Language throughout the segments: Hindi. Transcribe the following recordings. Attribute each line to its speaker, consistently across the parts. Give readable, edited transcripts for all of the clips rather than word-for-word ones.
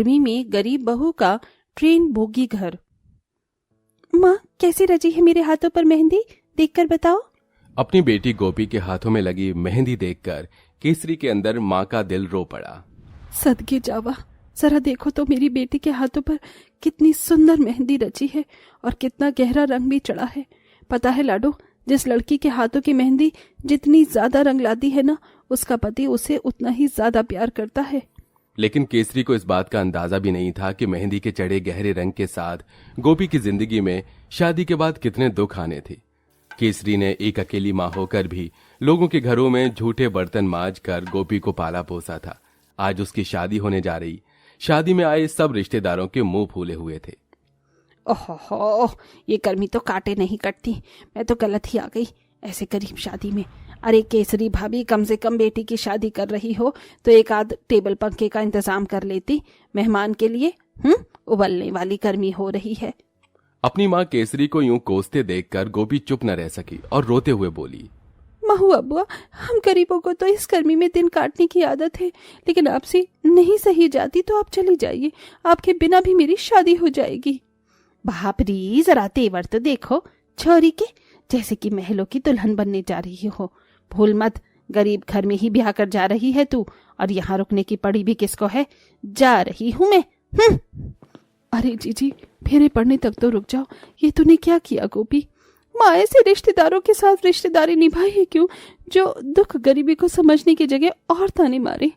Speaker 1: गर्मी में गरीब बहू का ट्रेन बोगी घर। माँ, कैसी रची है मेरे हाथों पर मेहंदी, देखकर बताओ।
Speaker 2: अपनी बेटी गोपी के हाथों में लगी मेहंदी देखकर केसरी के अंदर माँ का दिल रो पड़ा।
Speaker 1: सदके जावा, जरा देखो तो मेरी बेटी के हाथों पर कितनी सुंदर मेहंदी रची है और कितना गहरा रंग भी चढ़ा है। पता है लाडो, जिस लड़की के हाथों की मेहंदी जितनी ज्यादा रंग लाती है ना, उसका पति उसे उतना ही ज्यादा प्यार करता है।
Speaker 2: लेकिन केसरी को इस बात का अंदाजा भी नहीं था कि मेहंदी के चढ़े गहरे रंग के साथ गोपी की जिंदगी में शादी के बाद कितने दुख आने थे। केसरी ने एक अकेली माँ होकर भी लोगों के घरों में झूठे बर्तन मांज कर गोपी को पाला पोसा था। आज उसकी शादी होने जा रही। शादी में आए सब रिश्तेदारों के मुंह फूले हुए थे।
Speaker 1: ओहो, ये गर्मी तो कांटे नहीं कटती। मैं तो गलत ही आ गई ऐसे करीब शादी में। अरे केसरी भाभी, कम से कम बेटी की शादी कर रही हो तो एक आध टेबल पंखे का इंतजाम कर लेती मेहमान के लिए। उबलने वाली गर्मी हो रही है।
Speaker 2: अपनी माँ केसरी को यूं कोसते देखकर गोपी चुप न रह सकी और रोते हुए बोली,
Speaker 1: महू अब्बुआ, हम गरीबों को तो इस गर्मी में दिन काटने की आदत है, लेकिन आपसे नहीं सही जाती तो आप चली जाइए। आपके बिना भी मेरी शादी हो जाएगी। बाप री, जरा तेवर तो देखो छोरी के, जैसे कि महलों की दुल्हन बनने जा रही हो। भूल मत, गरीब घर में ही ब्याह कर जा रही है तू, और यहाँ रुकने की पड़ी भी किसको है। जा रही हूँ मैं। अरे जीजी, फेरे पड़ने तक तो रुक जाओ। ये तूने क्या किया गोपी? माँ, ऐसे रिश्तेदारों के साथ रिश्तेदारी निभाई है क्यों, जो दुख गरीबी को समझने की जगह और ताने मारे।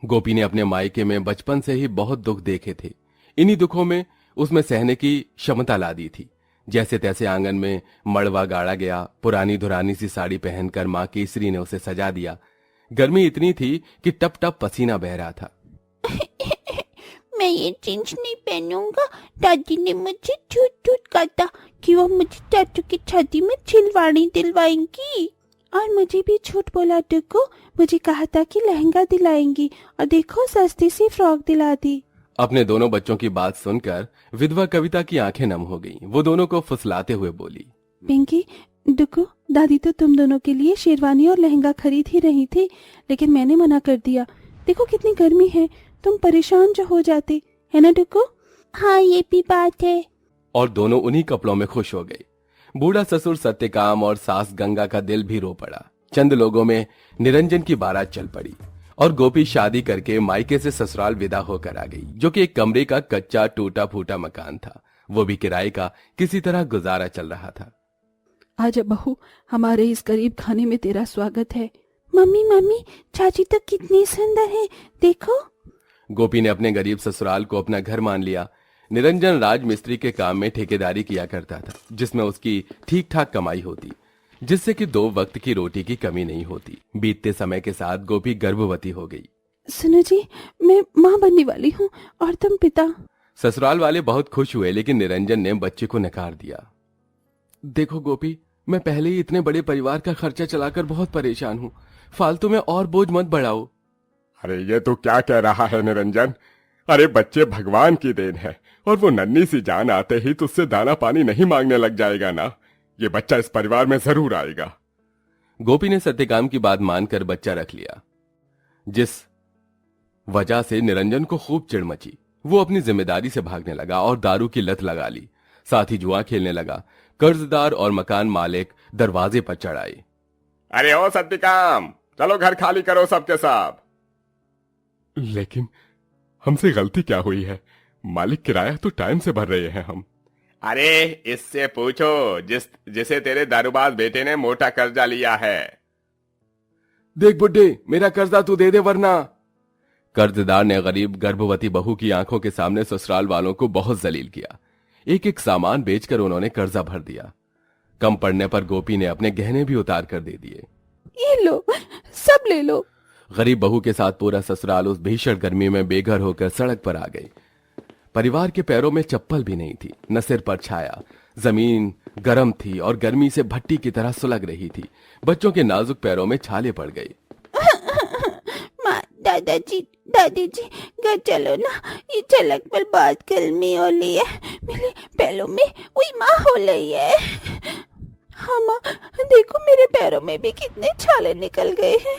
Speaker 2: गोपी ने अपने मायके में बचपन से ही बहुत दुख देखे थे। इन्हीं दुखों में उसमें सहने की क्षमता ला दी थी। जैसे तैसे आंगन में मड़वा गाड़ा गया। पुरानी धुरानी सी साड़ी पहनकर माँ केसरी ने उसे सजा दिया। गर्मी इतनी थी कि टप टप पसीना बह रहा था।
Speaker 3: मैं ये जींस नहीं पहनूंगा। दादी ने मुझे झूठ झूठ कहा था कि वो मुझे चाचू की शादी में छिलवाड़ी दिलवाएंगी, और मुझे भी झूठ बोला। देखो, मुझे कहा था कि लहंगा दिलाएंगी, और देखो सस्ती सी फ्रॉक दिला दी।
Speaker 2: अपने दोनों बच्चों की बात सुनकर विधवा कविता की आंखें नम हो गईं। वो दोनों को फुसलाते हुए बोली,
Speaker 1: पिंकी, देखो, दादी तो तुम दोनों के लिए शेरवानी और लहंगा खरीद ही रही थी, लेकिन मैंने मना कर दिया। देखो कितनी गर्मी है, तुम परेशान जो हो जाते, है ना डुको?
Speaker 3: हाँ, ये भी बात है।
Speaker 2: और दोनों उन्हीं कपड़ों में खुश हो गए। बूढ़ा ससुर सत्यकाम और सास गंगा का दिल भी रो पड़ा। चंद लोगों में निरंजन की बारात चल पड़ी और गोपी शादी करके मायके से ससुराल विदा होकर आ गई, जो कि एक कमरे का कच्चा टूटा फूटा मकान था। वो भी किराए का। किसी तरह गुजारा चल रहा था।
Speaker 1: आजा बहू, हमारे इस गरीब खाने में तेरा स्वागत है।
Speaker 3: मम्मी मम्मी, चाची तो कितनी सुंदर है, देखो।
Speaker 2: गोपी ने अपने गरीब ससुराल को अपना घर मान लिया। निरंजन राजमिस्त्री के काम में ठेकेदारी किया करता था, जिसमें उसकी ठीक ठाक कमाई होती, जिससे कि 2 वक्त की रोटी की कमी नहीं होती। बीतते समय के साथ गोपी गर्भवती हो गई।
Speaker 1: सुनो जी, मैं माँ बनने वाली हूँ और तुम पिता।
Speaker 2: ससुराल वाले बहुत खुश हुए, लेकिन निरंजन ने बच्चे को नकार दिया। देखो गोपी, मैं पहले ही इतने बड़े परिवार का खर्चा चलाकर बहुत परेशान हूँ। फालतू में और बोझ मत बढ़ाओ।
Speaker 4: अरे ये तो क्या कह रहा है निरंजन? अरे बच्चे भगवान की देन है, और वो नन्ही सी जान आते ही तुझसे दाना पानी नहीं मांगने लग जाएगा ना। ये बच्चा इस परिवार में जरूर आएगा।
Speaker 2: गोपी ने सत्यकाम की बात मानकर बच्चा रख लिया, जिस वजह से निरंजन को खूब चिढ़ मची। वो अपनी जिम्मेदारी से भागने लगा और दारू की लत लगा ली। साथ ही जुआ खेलने लगा। कर्जदार और मकान मालिक दरवाजे पर चढ़ आए।
Speaker 4: अरे ओ सत्यकाम, चलो घर खाली करो सबके सब। लेकिन हमसे गलती क्या हुई है? मालिक किराया तो टाइम से भर रहे हैं हम। अरे इससे पूछो जिसे तेरे दारूबाज बेटे ने मोटा कर्जा लिया है।
Speaker 2: देख बुड्ढे, मेरा कर्जा तू दे दे वरना। कर्जदार ने गरीब गर्भवती बहू की आंखों के सामने ससुराल वालों को बहुत जलील किया। एक एक सामान बेचकर उन्होंने कर्जा भर दिया। कम पड़ने पर गोपी ने अपने गहने भी उतार कर दे दिए।
Speaker 1: ये लो, सब ले लो।
Speaker 2: गरीब बहू के साथ पूरा ससुराल उस भीषण गर्मी में बेघर होकर सड़क पर आ गई। परिवार के पैरों में चप्पल भी नहीं थी, न सिर पर छाया। जमीन गर्म थी और गर्मी से भट्टी की तरह सुलग रही थी। बच्चों के नाजुक पैरों में छाले पड़ गए।
Speaker 3: माँ, दादाजी, दादी जी, घर चलो ना। ये झलक पर बहुत गर्मी हो रही है, मेरे पैरों में वही माँ हो रही है।
Speaker 1: हाँ माँ, देखो मेरे पैरों में भी कितने छाले निकल गए हैं।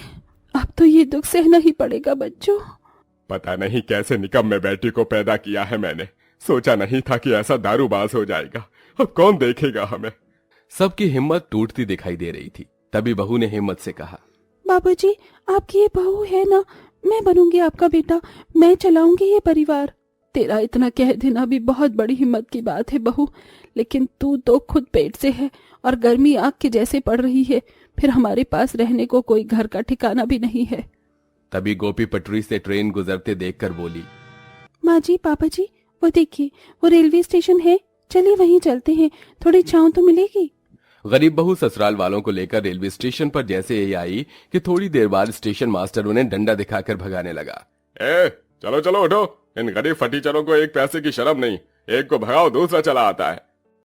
Speaker 1: अब तो ये दुख सहना ही पड़ेगा बच्चों।
Speaker 4: पता नहीं कैसे निकम्मे बेटी को पैदा किया है मैंने। सोचा नहीं था कि ऐसा दारूबाज हो जाएगा। अब कौन देखेगा हमें।
Speaker 2: सबकी हिम्मत टूटती दिखाई दे रही थी। तभी बहू ने हिम्मत से कहा,
Speaker 1: बाबूजी, आपकी ये बहू है ना, मैं बनूंगी आपका बेटा, मैं चलाऊंगी ये परिवार। तेरा इतना कह देना भी बहुत बड़ी हिम्मत की बात है बहू, लेकिन तू तो खुद पेट से है और गर्मी आग के जैसे पड़ रही है, फिर हमारे पास रहने को कोई घर का ठिकाना भी नहीं है।
Speaker 2: तभी गोपी पटरी से ट्रेन गुजरते देखकर बोली,
Speaker 1: माँ जी, पापा जी, वो देखिए, वो रेलवे स्टेशन है, चलिए वहीं चलते हैं, थोड़ी छांव तो मिलेगी।
Speaker 2: गरीब बहू ससुराल वालों को लेकर रेलवे स्टेशन पर जैसे ही आई कि थोड़ी देर बाद स्टेशन मास्टर उन्हें डंडा दिखाकर भगाने लगा।
Speaker 4: चलो चलो उठो, इन गरीब फटीचरों को एक पैसे की शर्म नहीं, एक को भगाओ दूसरा चला आता है।